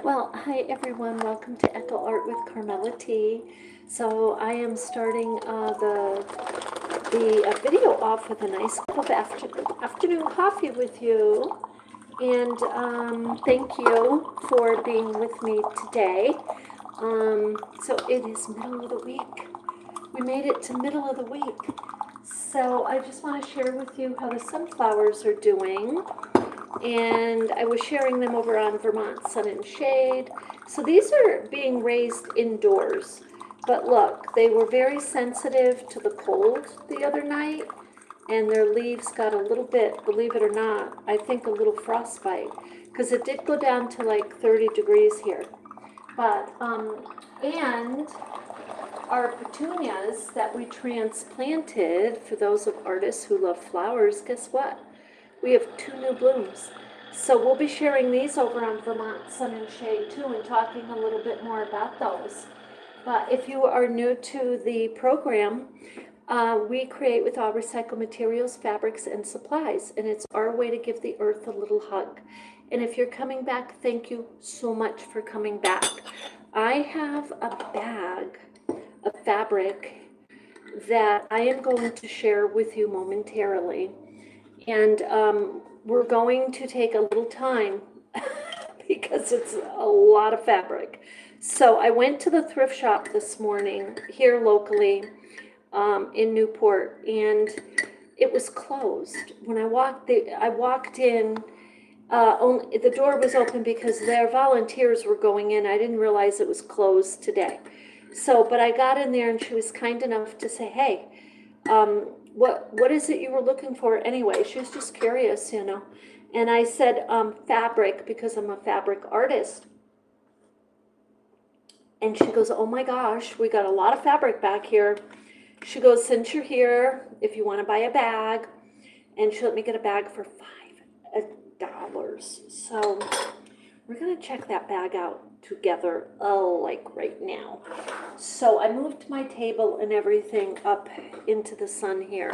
Well, hi everyone. Welcome to Echo Art with Carmella-T. So I am starting the video off with a nice cup of afternoon coffee with you. And thank you for being with me today. So it is middle of the week. We made it to middle of the week. So I just want to share with you how the sunflowers are doing. And I was sharing them over on Vermont Sun and Shade. So these are being raised indoors. But look, they were very sensitive to the cold the other night, and their leaves got a little bit, believe it or not, I think a little frostbite, because it did go down to like 30 degrees here. But, and our petunias that we transplanted, for those of artists who love flowers, guess what? We have 2 new blooms. So we'll be sharing these over on Vermont Sun and Shade too, and talking a little bit more about those. But if you are new to the program, we create with all recycled materials, fabrics, and supplies, and it's our way to give the earth a little hug. And if you're coming back, thank you so much for coming back. I have a bag of fabric that I am going to share with you momentarily. And we're going to take a little time because it's a lot of fabric. So I went to the thrift shop this morning here locally in Newport, and it was closed. When I walked in, only the door was open because their volunteers were going in. I didn't realize it was closed today. So, but I got in there and she was kind enough to say, hey, what is it you were looking for anyway? She was just curious, you know. And I said, fabric, because I'm a fabric artist. And she goes, oh my gosh, we got a lot of fabric back here. She goes, since you're here, if you want to buy a bag, and she let me get a bag for $5. So we're going to check that bag out together, like right now. So I moved my table and everything up into the sun here.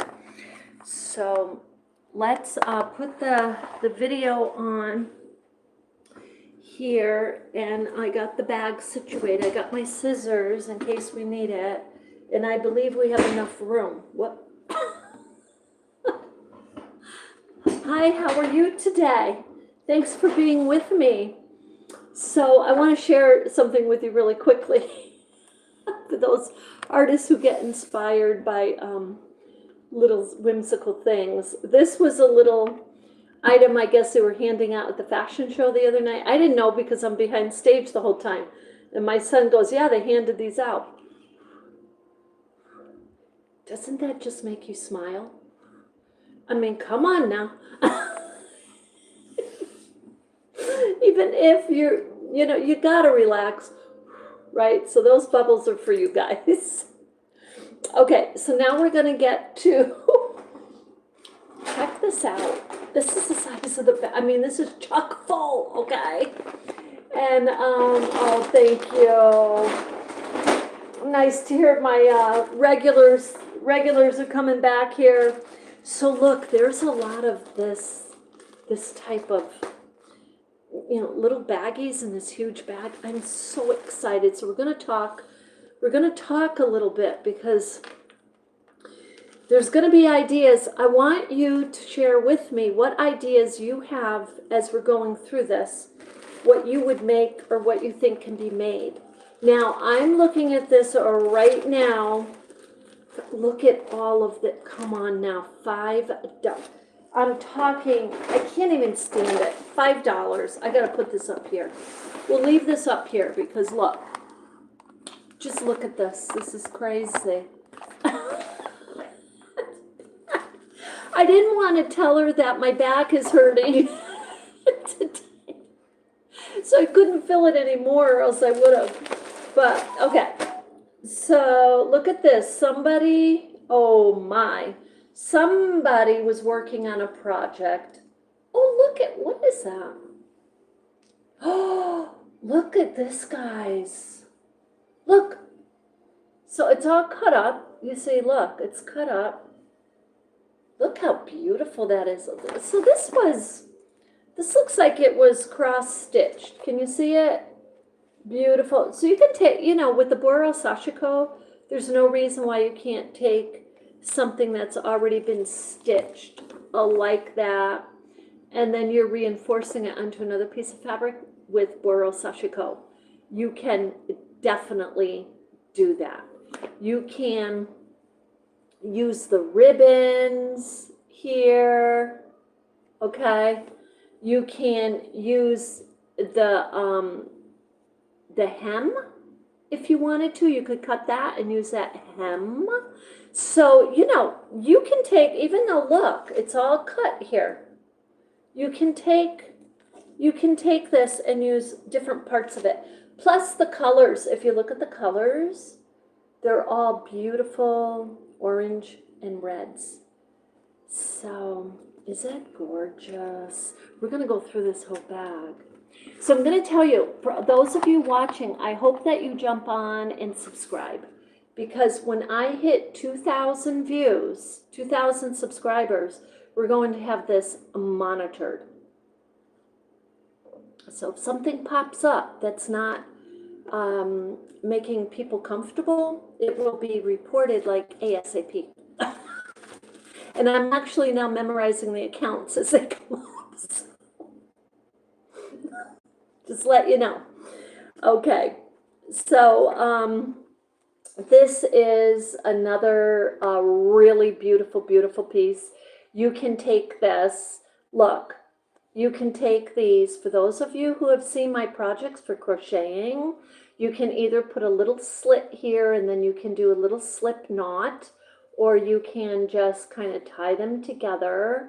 So let's put the video on here, and I got the bag situated. I got my scissors in case we need it, and I believe we have enough room. What? Hi, how are you today? Thanks for being with me. So I want to share something with you really quickly. For those artists who get inspired by little whimsical things. This was a little item I guess they were handing out at the fashion show the other night. I didn't know because I'm behind stage the whole time. And my son goes, yeah, they handed these out. Doesn't that just make you smile? I mean, come on now. Even if you gotta relax, right? So those bubbles are for you guys. Okay, so now we're gonna get to, check this out. This is the size of the bag. I mean, this is chock full, okay? And, oh, thank you. Nice to hear my regulars are coming back here. So look, there's a lot of this type of, little baggies in this huge bag. I'm so excited. So we're going to talk a little bit because there's going to be ideas. I want you to share with me what ideas you have as we're going through this, what you would make or what you think can be made. Now, I'm looking at this right now. Look at all of the, come on now, $5. I'm talking, I can't even stand it. $5. I got to put this up here. We'll leave this up here because look, just look at this. This is crazy. I didn't want to tell her that my back is hurting today. So I couldn't fill it anymore or else I would have. But, okay. So look at this. Somebody was working on a project. Oh, look at, what is that? Oh, look at this, guys. Look. So it's all cut up. You see, look, it's cut up. Look how beautiful that is. So this looks like it was cross-stitched. Can you see it? Beautiful. So you can take, you know, with the Boro Sashiko, there's no reason why you can't take something that's already been stitched like that, and then you're reinforcing it onto another piece of fabric with Boro Sashiko. You can definitely do that. You can use the ribbons here, okay? You can use the hem if you wanted to. You could cut that and use that hem. So, you know, you can take, even though look, it's all cut here. You can take this and use different parts of it. Plus the colors, if you look at the colors, they're all beautiful orange and reds. So, is that gorgeous? We're gonna go through this whole bag. So I'm gonna tell you, for those of you watching, I hope that you jump on and subscribe. Because when I hit 2,000 views, 2,000 subscribers, we're going to have this monitored. So if something pops up that's not making people comfortable, it will be reported like ASAP. And I'm actually now memorizing the accounts as they come up. Just let you know. Okay, so this is another really beautiful, beautiful piece. You can take this, look, you can take these, for those of you who have seen my projects for crocheting, you can either put a little slit here and then you can do a little slip knot, or you can just kind of tie them together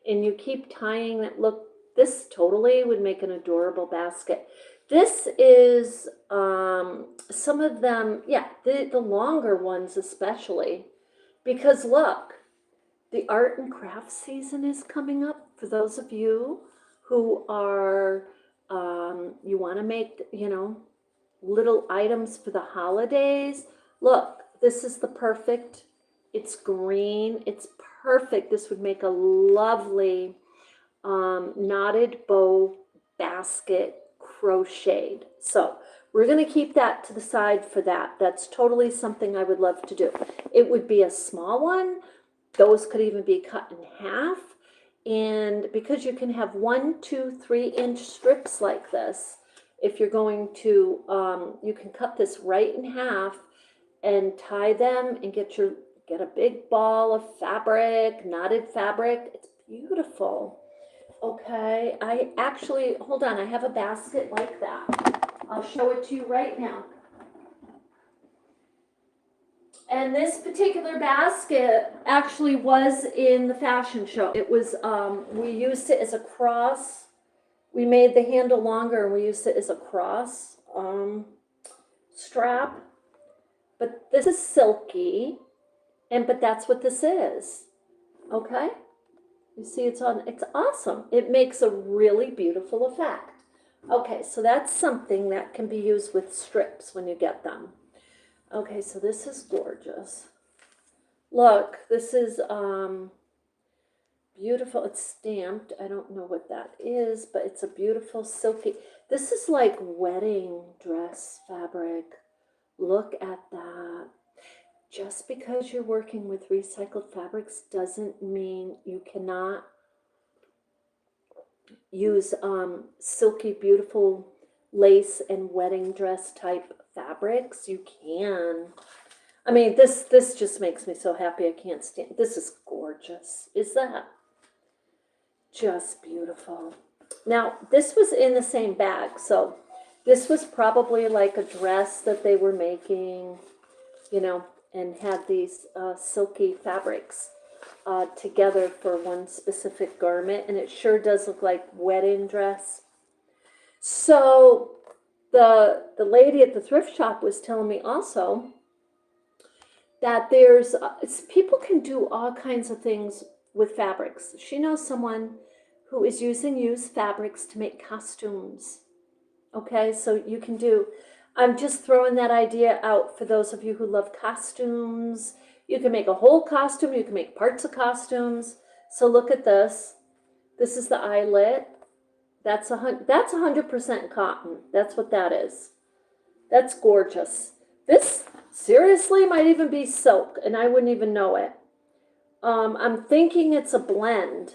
and you keep tying that. Look, this totally would make an adorable basket. This is some of them, yeah, the longer ones especially, because look, the art and craft season is coming up. For those of you who are, you want to make, you know, little items for the holidays. Look, this is the perfect, it's green, it's perfect. This would make a lovely knotted bow basket crocheted. So we're going to keep that to the side for that. That's totally something I would love to do. It would be a small one. Those could even be cut in half. And because you can have 1, 2, 3-inch strips like this, if you're going to, you can cut this right in half and tie them and get a big ball of fabric, knotted fabric. It's beautiful. Okay, I actually, hold on, I have a basket like that. I'll show it to you right now. And this particular basket actually was in the fashion show. It was, we used it as a cross. We made the handle longer and we used it as a cross strap. But this is silky, but that's what this is, okay? You see it's awesome. It makes a really beautiful effect. Okay, so that's something that can be used with strips when you get them. Okay, so this is gorgeous. Look, this is beautiful. It's stamped. I don't know what that is, but it's a beautiful silky. This is like wedding dress fabric. Look at that. Just because you're working with recycled fabrics doesn't mean you cannot use silky, beautiful lace and wedding dress type fabrics. You can. I mean, this just makes me so happy. I can't stand. This is gorgeous. Is that just beautiful? Now, this was in the same bag, so this was probably like a dress that they were making, you know, and had these silky fabrics together for one specific garment, and it sure does look like wedding dress. So the lady at the thrift shop was telling me also that there's people can do all kinds of things with fabrics. She knows someone who is using used fabrics to make costumes. Okay, so you can do, I'm just throwing that idea out for those of you who love costumes. You can make a whole costume, you can make parts of costumes. So look at this. This is the eyelet. That's 100% cotton. That's what that is. That's gorgeous. This seriously might even be silk, and I wouldn't even know it. I'm thinking it's a blend,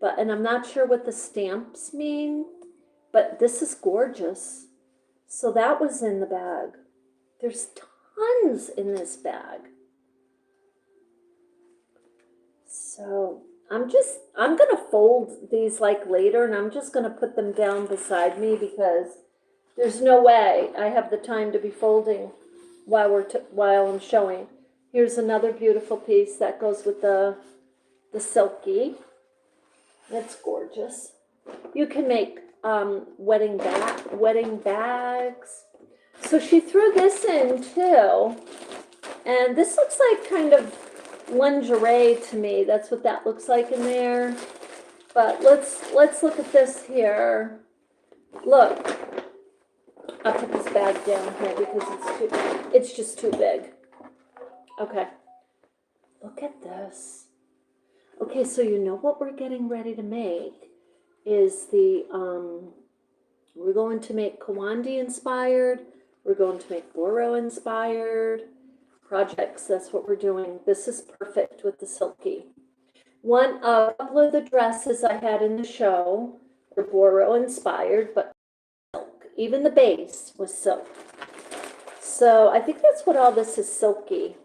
and I'm not sure what the stamps mean, but this is gorgeous. So that was in the bag. There's tons in this bag. So I'm going to fold these like later, and I'm just going to put them down beside me because there's no way I have the time to be folding while I'm showing. Here's another beautiful piece that goes with the silky. That's gorgeous. You can make wedding bags. So she threw this in too, and this looks like kind of lingerie to me. That's what that looks like in there. But let's look at this here. Look, I'll put this bag down here because it's just too big. Okay, look at this. Okay, so you know what we're getting ready to make is we're going to make Kawandi inspired. We're going to make Boro inspired projects. That's what we're doing. This is perfect with the silky. A couple of the dresses I had in the show were Boro inspired, but silk. Even the base was silk. So I think that's what all this is, silky.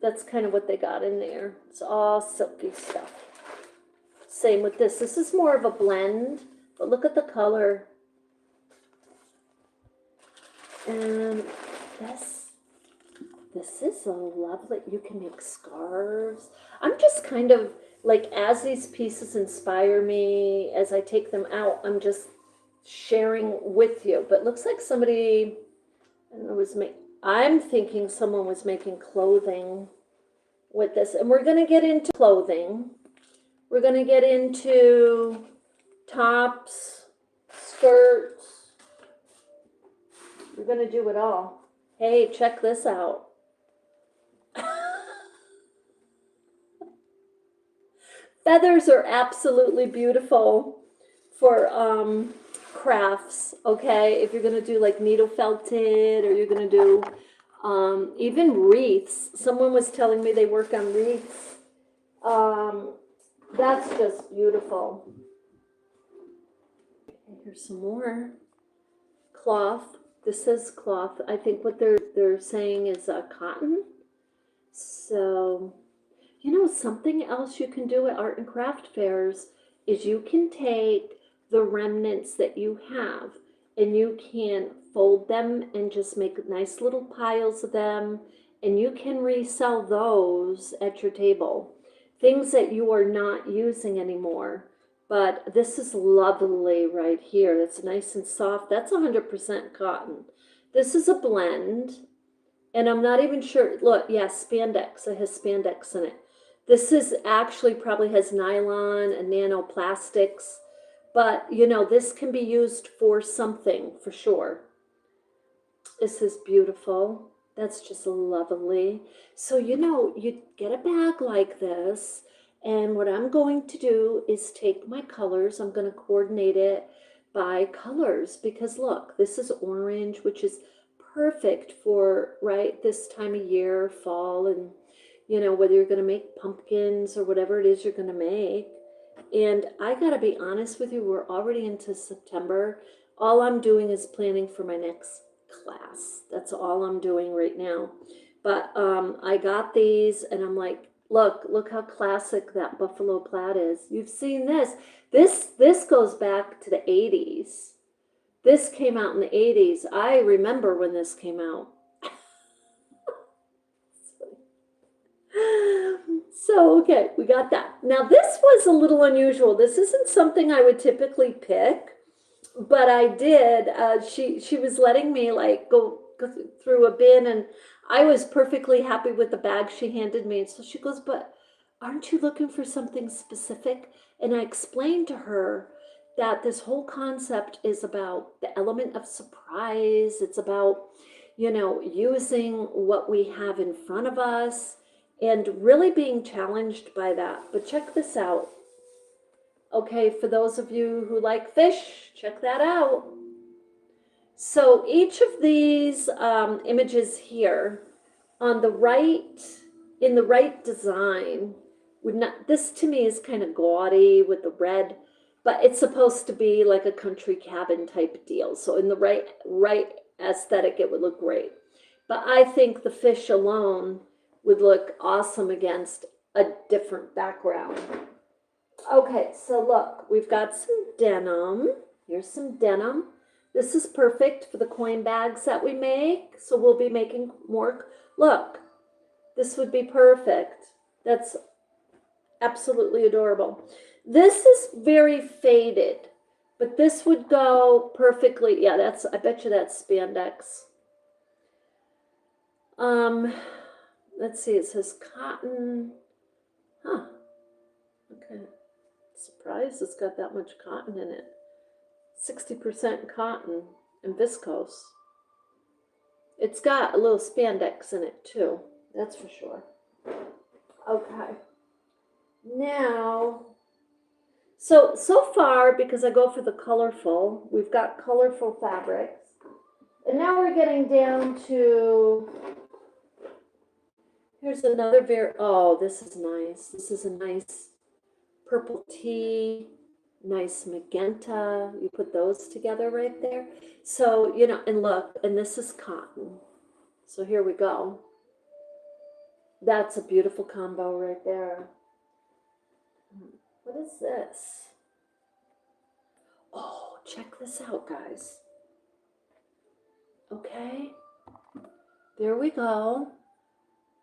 That's kind of what they got in there. It's all silky stuff. Same with this. This is more of a blend, but look at the color. And this is a lovely, you can make scarves. I'm just kind of like, as these pieces inspire me, as I take them out, I'm just sharing with you. But it looks like somebody, I don't know, I'm thinking someone was making clothing with this. And we're going to get into clothing. We're going to get into tops, skirts. We're going to do it all. Hey, check this out. Feathers are absolutely beautiful for crafts, okay? If you're going to do like needle felted, or you're going to do even wreaths. Someone was telling me they work on wreaths. That's just beautiful. Here's some more cloth. This says cloth. I think what they're saying is cotton. So, you know, something else you can do at art and craft fairs is you can take the remnants that you have and you can fold them and just make nice little piles of them, and you can resell those at your table. Things that you are not using anymore. But this is lovely right here. It's nice and soft. That's 100% cotton. This is a blend, and I'm not even sure. Look, yes, spandex. It has spandex in it. This is actually probably has nylon and nanoplastics, but you know, this can be used for something for sure. This is beautiful. That's just lovely. So, you know, you get a bag like this, and what I'm going to do is take my colors. I'm going to coordinate it by colors because look, this is orange, which is perfect for right this time of year, fall, and you know, whether you're going to make pumpkins or whatever it is you're going to make. And I got to be honest with you, we're already into September. All I'm doing is planning for my next class. That's all I'm doing right now. But I got these and I'm like, look how classic that buffalo plaid is. You've seen this. This goes back to the 80s. This came out in the 80s. I remember when this came out. So, okay, we got that. Now, this was a little unusual. This isn't something I would typically pick, but I did. She was letting me like go through a bin, and I was perfectly happy with the bag she handed me. So she goes, but aren't you looking for something specific? And I explained to her that this whole concept is about the element of surprise. It's about, you know, using what we have in front of us and really being challenged by that. But check this out. Okay, for those of you who like fish, check that out. So each of these images here on the right, in the right design, would not, this to me is kind of gaudy with the red, but it's supposed to be like a country cabin type deal. So in the right aesthetic, it would look great. But I think the fish alone would look awesome against a different background. Okay, so look, we've got some denim. Here's some denim. This is perfect for the coin bags that we make. So we'll be making more. Look, this would be perfect. That's absolutely adorable. This is very faded, but this would go perfectly. Yeah, that's, I bet you that's spandex. Let's see, it says cotton. Huh. Okay. Surprised it's got that much cotton in it. 60% cotton and viscose. It's got a little spandex in it too, that's for sure. Okay. Now, so far, because I go for the colorful, we've got colorful fabrics. And now we're getting down to, here's another oh, this is nice. This is a nice purple tea, nice magenta. You put those together right there. So, you know, and look, and this is cotton. So here we go. That's a beautiful combo right there. What is this? Oh, check this out, guys. Okay. There we go.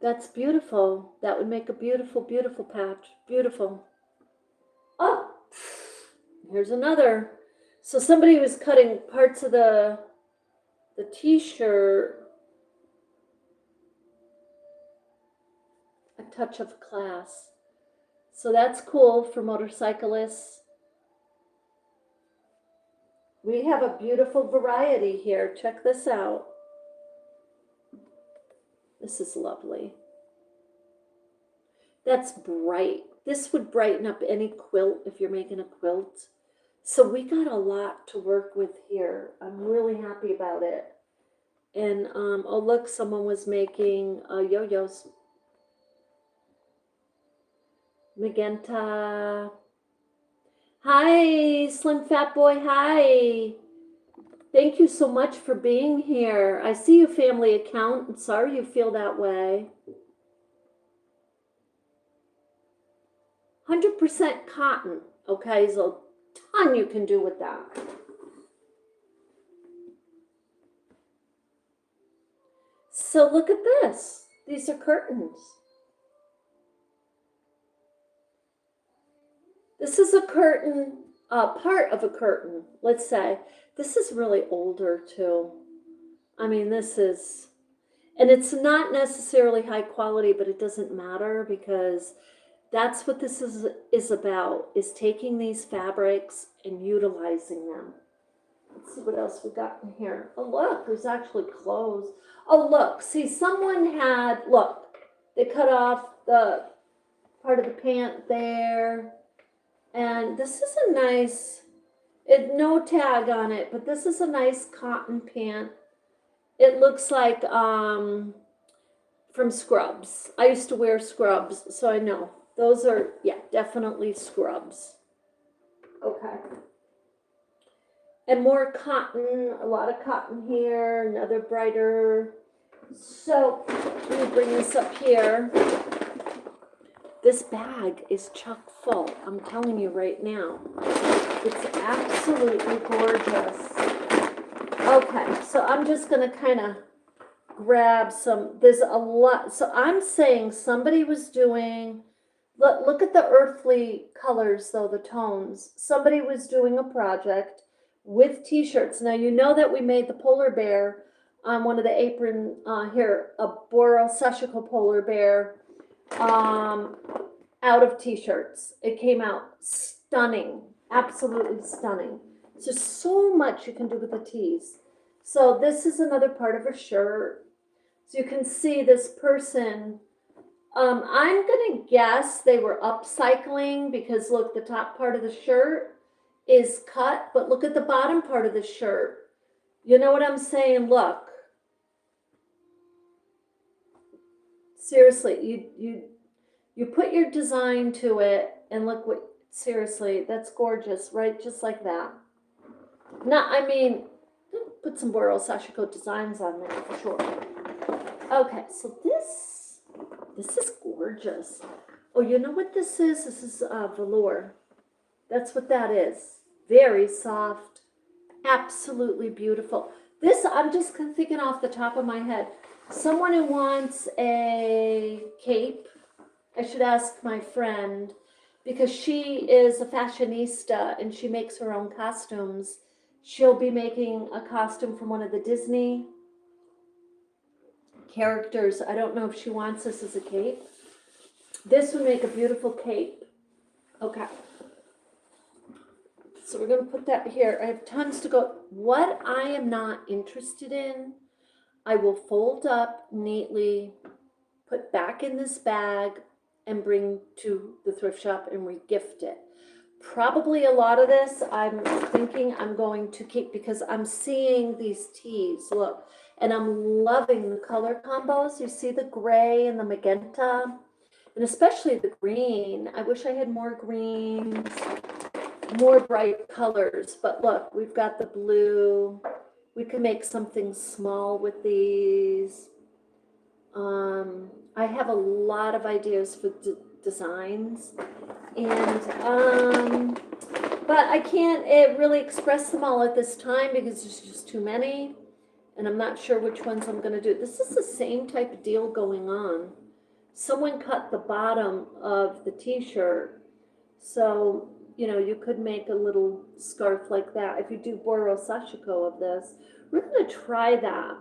That's beautiful. That would make a beautiful, beautiful patch. Beautiful. Oh, here's another. So somebody was cutting parts of the t-shirt. A touch of class. So that's cool for motorcyclists. We have a beautiful variety here. Check this out. This is lovely. That's bright. This would brighten up any quilt if you're making a quilt. So we got a lot to work with here. I'm really happy about it. And oh look, someone was making yo-yos. Magenta. Hi, Slim Fat Boy. Hi. Thank you so much for being here. I see you, family account. I'm sorry you feel that way. 100% cotton. Okay, there's a ton you can do with that. So look at this. These are curtains. This is a curtain, part of a curtain, let's say. This is really older too. I mean, this is, and it's not necessarily high quality, but it doesn't matter because that's what this is about, is taking these fabrics and utilizing them. Let's see what else we got in here. Oh, look, there's actually clothes. Oh, look, see, someone had, look, they cut off the part of the pant there. And this is a nice, no tag on it, but this is a nice cotton pant. It looks like from Scrubs. I used to wear Scrubs, so I know. Those are, yeah, definitely Scrubs. Okay. And more cotton, a lot of cotton here, another brighter. So let me bring this up here. This bag is chock full. I'm telling you right now. It's absolutely gorgeous. Okay, so I'm just going to kind of grab some. There's a lot. So I'm saying somebody was doing, look at the earthly colors though, the tones. Somebody was doing a project with t-shirts. Now you know that we made the polar bear on one of the apron here, a Boro Seshiko polar bear. Out of t-shirts. It came out stunning, absolutely stunning. There's so much you can do with the tees. So this is another part of her shirt. So you can see this person, I'm gonna guess they were upcycling because look, the top part of the shirt is cut, but look at the bottom part of the shirt. You know what I'm saying? Look, seriously, you put your design to it, and look what, seriously, that's gorgeous, right? Just like that. Now, I mean, put some Boral Sashiko designs on there for sure. Okay, so this is gorgeous. Oh, you know what this is? This is velour. That's what that is. Very soft, absolutely beautiful. This, I'm just thinking off the top of my head. Someone who wants a cape, I should ask my friend, because she is a fashionista and she makes her own costumes. She'll be making a costume from one of the Disney characters. I don't know if she wants this as a cape. This would make a beautiful cape. Okay. So we're going to put that here. I have tons to go. What I am not interested in, I will fold up neatly, put back in this bag, and bring to the thrift shop and regift it. Probably a lot of this I'm thinking I'm going to keep because I'm seeing these tees, look, and I'm loving the color combos. You see the gray and the magenta, and especially the green. I wish I had more greens, more bright colors, but look, we've got the blue. We can make something small with these. I have a lot of ideas for designs, and but I can't really express them all at this time because there's just too many, and I'm not sure which ones I'm going to do. This is the same type of deal going on. Someone cut the bottom of the t-shirt, so you know, you could make a little scarf like that if you do Boral Sashiko of this. We're going to try that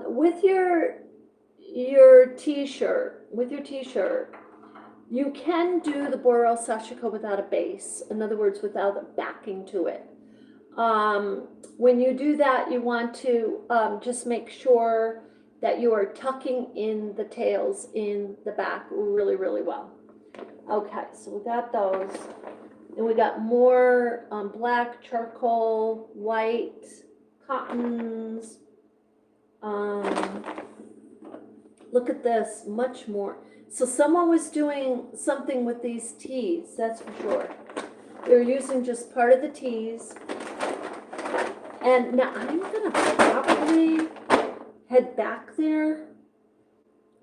with your t-shirt. With your t-shirt, you can do the Boral Sashiko without a base. In other words, without a backing to it. When you do that, you want to just make sure that you are tucking in the tails in the back really, really well. Okay, so we got those. And we got more black, charcoal, white, cottons. Look at this, much more. So someone was doing something with these tees, that's for sure. They're using just part of the tees. And now I'm gonna probably head back there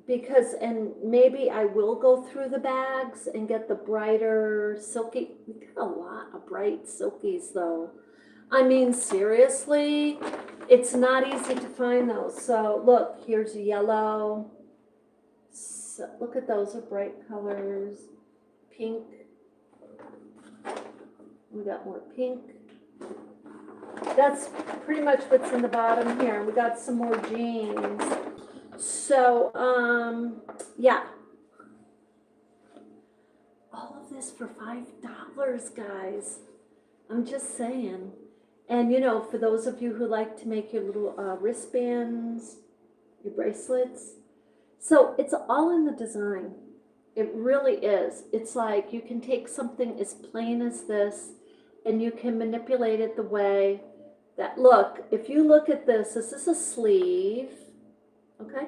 because, and maybe I will go through the bags and get the brighter silky. We got a lot of bright silkies though. I mean, seriously, it's not easy to find those. So look, here's yellow. So look at those are bright colors. Pink. We got more pink. That's pretty much what's in the bottom here. We got some more jeans. So, yeah. All of this for $5, guys. I'm just saying. And, you know, for those of you who like to make your little wristbands, your bracelets. So it's all in the design. It really is. It's like you can take something as plain as this and you can manipulate it the way that, look, if you look at this, this is a sleeve, okay?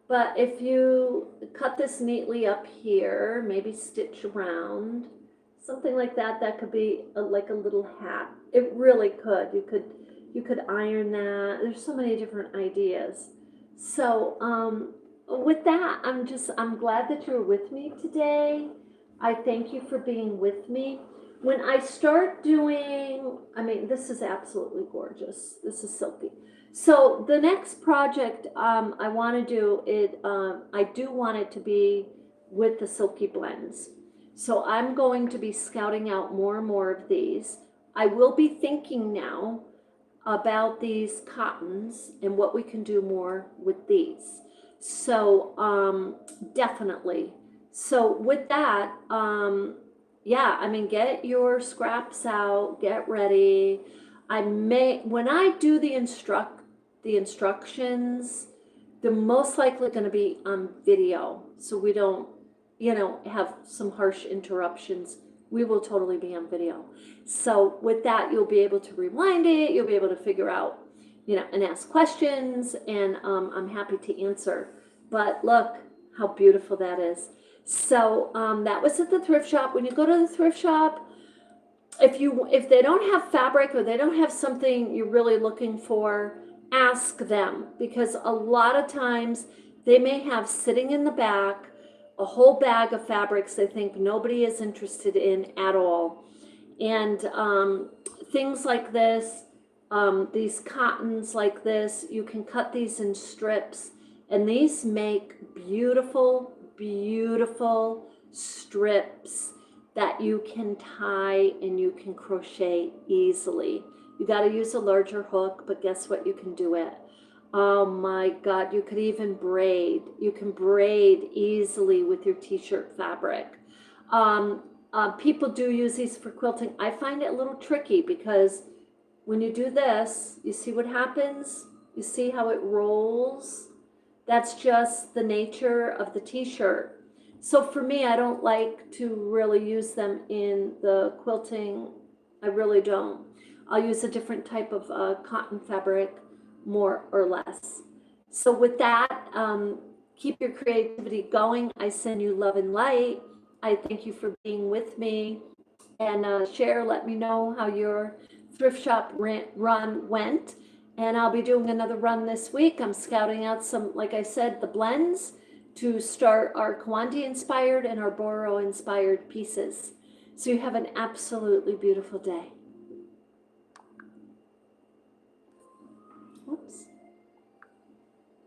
But if you cut this neatly up here, maybe stitch around, something like that, that could be like a little hat. It really could. You could iron that. There's so many different ideas. So with that, I'm glad that you're with me today. I thank you for being with me. When I start doing, I mean, this is absolutely gorgeous. This is silky. So the next project I want to do it. I do want it to be with the silky blends. So I'm going to be scouting out more and more of these. I will be thinking now about these cottons and what we can do more with these. So definitely. So with that, yeah, I mean, get your scraps out, get ready. When I do the instructions, they're most likely going to be on video, so we don't, you know, have some harsh interruptions we will totally be on video. So with that, you'll be able to rewind it. You'll be able to figure out, you know, and ask questions, and I'm happy to answer. But look how beautiful that is. So that was at the thrift shop. When you go to the thrift shop, if they don't have fabric or they don't have something you're really looking for, ask them, because a lot of times they may have sitting in the back a whole bag of fabrics they think nobody is interested in at all. And things like this, these cottons like this, you can cut these in strips, and these make beautiful, beautiful strips that you can tie and you can crochet easily. You got to use a larger hook, but guess what? You can do it. Oh my God, you could even braid. You can braid easily with your t-shirt fabric. People do use these for quilting. I find it a little tricky because when you do this, you see what happens? You see how it rolls? That's just the nature of the t-shirt. So for me, I don't like to really use them in the quilting. I really don't. I'll use a different type of cotton fabric, more or less. So with that, keep your creativity going. I send you love and light. I thank you for being with me. And share, let me know how your thrift shop run went. And I'll be doing another run this week. I'm scouting out some, like I said, the blends to start our Kawandi inspired and our Boro inspired pieces. So you have an absolutely beautiful day. Whoops.